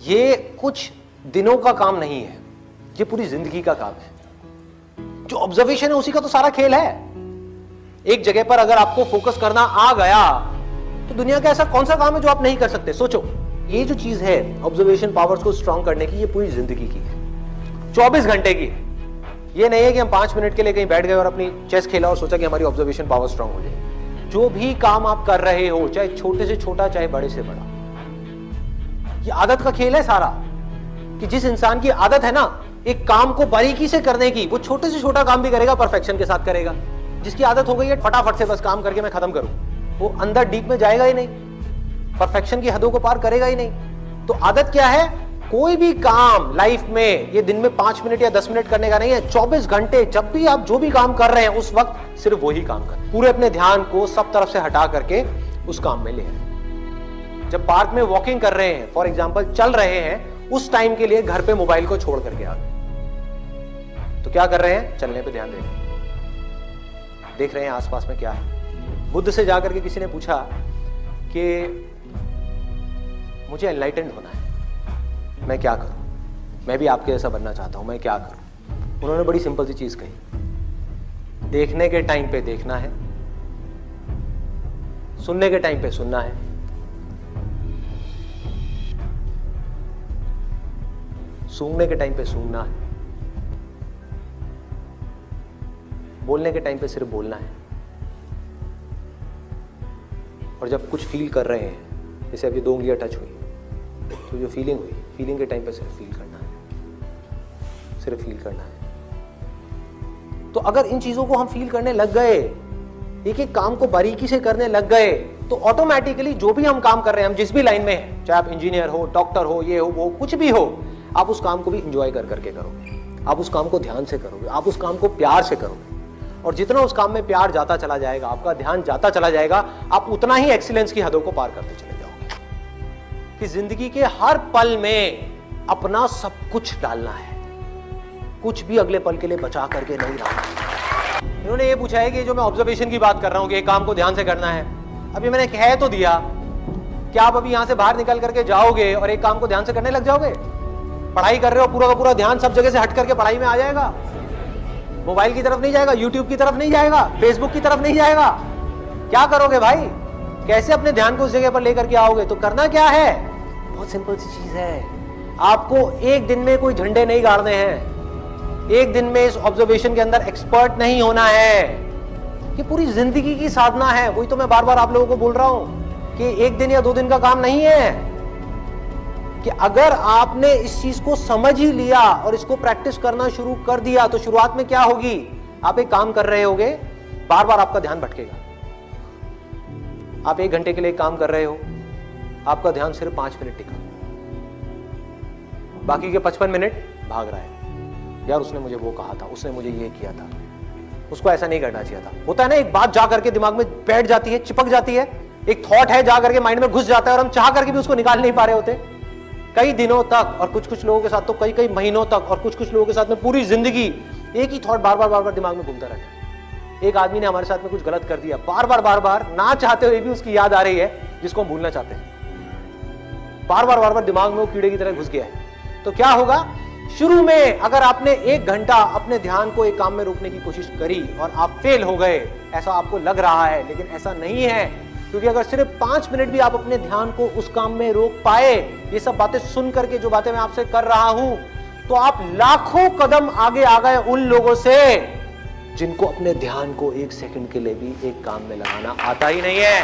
ये कुछ दिनों का काम नहीं है, ये पूरी जिंदगी का काम है। जो ऑब्जर्वेशन है उसी का तो सारा खेल है। एक जगह पर अगर आपको फोकस करना आ गया तो दुनिया का ऐसा कौन सा काम है जो आप नहीं कर सकते? सोचो, ये जो चीज है ऑब्जर्वेशन पावर्स को स्ट्रॉन्ग करने की, ये पूरी जिंदगी की है, 24 घंटे की है। ये नहीं है कि हम 5 मिनट के लिए कहीं बैठ गए और अपनी चेस खेला और सोचा कि हमारी ऑब्जर्वेशन पावर स्ट्रॉन्ग हो जाए। जो भी काम आप कर रहे हो, चाहे छोटे से छोटा चाहे बड़े से बड़ा, ये आदत का खेल है सारा। कि जिस इंसान की आदत है ना एक काम को बारीकी से करने की, वो छोटे से छोटा काम भी करेगा, परफेक्शन के साथ करेगा। जिसकी आदत हो गई है फटाफट से बस काम करके मैं खत्म करूं, वो अंदर डीप में जाएगा ही नहीं, परफेक्शन की हदों को पार करेगा ही नहीं। तो आदत क्या है? कोई भी काम लाइफ में ये दिन में 5 मिनट या 10 मिनट करने का नहीं है, 24 घंटे जब भी आप जो भी काम कर रहे हैं उस वक्त सिर्फ वही काम करें। पूरे अपने ध्यान को सब तरफ से हटा करके उस काम में ले आए। जब पार्क में वॉकिंग कर रहे हैं, फॉर एग्जाम्पल चल रहे हैं, उस टाइम के लिए घर पे मोबाइल को छोड़ करके आ गए। तो क्या कर रहे हैं? चलने पे ध्यान देख रहे हैं आसपास में क्या है। बुद्ध से जाकर के किसी ने पूछा कि मुझे एनलाइटेंड होना है, मैं क्या करूं? मैं भी आपके जैसा बनना चाहता हूं, मैं क्या करूं? उन्होंने बड़ी सिंपल सी चीज कही, देखने के टाइम पे देखना है, सुनने के टाइम पे सुनना है, सूंघने के टाइम पे सूंघना है, बोलने के टाइम पे सिर्फ बोलना है। और जब कुछ फील कर रहे हैं, जैसे अभी 2 उंगलियां टच हुई, तो जो फीलिंग हुई, फीलिंग के टाइम पे सिर्फ फील करना है, सिर्फ फील करना है। तो अगर इन चीजों को हम फील करने लग गए, एक एक काम को बारीकी से करने लग गए, तो ऑटोमेटिकली जो भी हम काम कर रहे हैं, हम जिस भी लाइन में हैं, चाहे आप इंजीनियर हो, डॉक्टर हो, ये हो वो, कुछ भी हो, आप उस काम को भी इंजॉय कर करके करोगे, आप उस काम को ध्यान से करोगे, आप उस काम को प्यार से करोगे। और जितना उस काम में प्यार जाता चला जाएगा, आपका ध्यान जाता चला जाएगा, आप उतना ही एक्सीलेंस की हदों को पार करते चले जाओगे। कि जिंदगी के हर पल में अपना सब कुछ डालना है, कुछ भी अगले पल के लिए बचा करके नहीं रखना। इन्होंने ये पूछा है कि जो मैं ऑब्जर्वेशन की बात कर रहा हूं कि एक काम को ध्यान से करना है, अभी मैंने कह तो दिया, क्या आप अभी यहां से बाहर निकल करके जाओगे और एक काम को ध्यान से करने लग जाओगे? पढ़ाई कर रहे हो, पूरा का पूरा ध्यान सब जगह से हट करके पढ़ाई में आ जाएगा, मोबाइल की तरफ नहीं जाएगा, यूट्यूब की तरफ नहीं जाएगा, फेसबुक की तरफ नहीं जाएगा। क्या करोगे भाई? कैसे अपने ध्यान को उस जगह पर लेकर के आओगे? तो करना क्या है? बहुत सिंपल सी चीज है। आपको एक दिन में कोई झंडे नहीं गाड़ने हैं, एक दिन में इस ऑब्जर्वेशन के अंदर एक्सपर्ट नहीं होना है। ये पूरी जिंदगी की साधना है। वही तो मैं बार बार आप लोगों को बोल रहा हूं कि एक दिन या 2 दिन का काम नहीं है। कि अगर आपने इस चीज को समझ ही लिया और इसको प्रैक्टिस करना शुरू कर दिया, तो शुरुआत में क्या होगी? आप एक काम कर रहे होगे, बार बार आपका ध्यान भटकेगा। आप 1 घंटे के लिए काम कर रहे हो, आपका ध्यान सिर्फ 5 मिनट टिका, बाकी के 55 मिनट भाग रहा है। यार उसने मुझे वो कहा था, उसने मुझे ये किया था, उसको ऐसा नहीं करना चाहिए था। होता है ना, एक बात जा करके दिमाग में बैठ जाती है, चिपक जाती है, एक थॉट है जा करके माइंड में घुस जाता है और हम चाह करके भी उसको निकाल नहीं पा रहे होते कई दिनों तक, और कुछ कुछ लोगों के साथ तो कई कई महीनों तक, और कुछ कुछ लोगों के साथ में पूरी जिंदगी एक ही थॉट बार बार दिमाग में घूमता रहता है। एक आदमी ने हमारे साथ में कुछ गलत कर दिया, बार बार ना चाहते हुए भी उसकी याद आ रही है, जिसको हम भूलना चाहते हैं। बार बार दिमाग में वो कीड़े की तरह घुस गया है। तो क्या होगा? शुरू में अगर आपने 1 घंटा अपने ध्यान को एक काम में रोकने की कोशिश करी और आप फेल हो गए, ऐसा आपको लग रहा है, लेकिन ऐसा नहीं है। क्योंकि अगर सिर्फ 5 मिनट भी आप अपने ध्यान को उस काम में रोक पाए, ये सब बातें सुन करके जो बातें मैं आपसे कर रहा हूं, तो आप लाखों कदम आगे आ गए उन लोगों से जिनको अपने ध्यान को 1 सेकंड के लिए भी एक काम में लगाना आता ही नहीं है।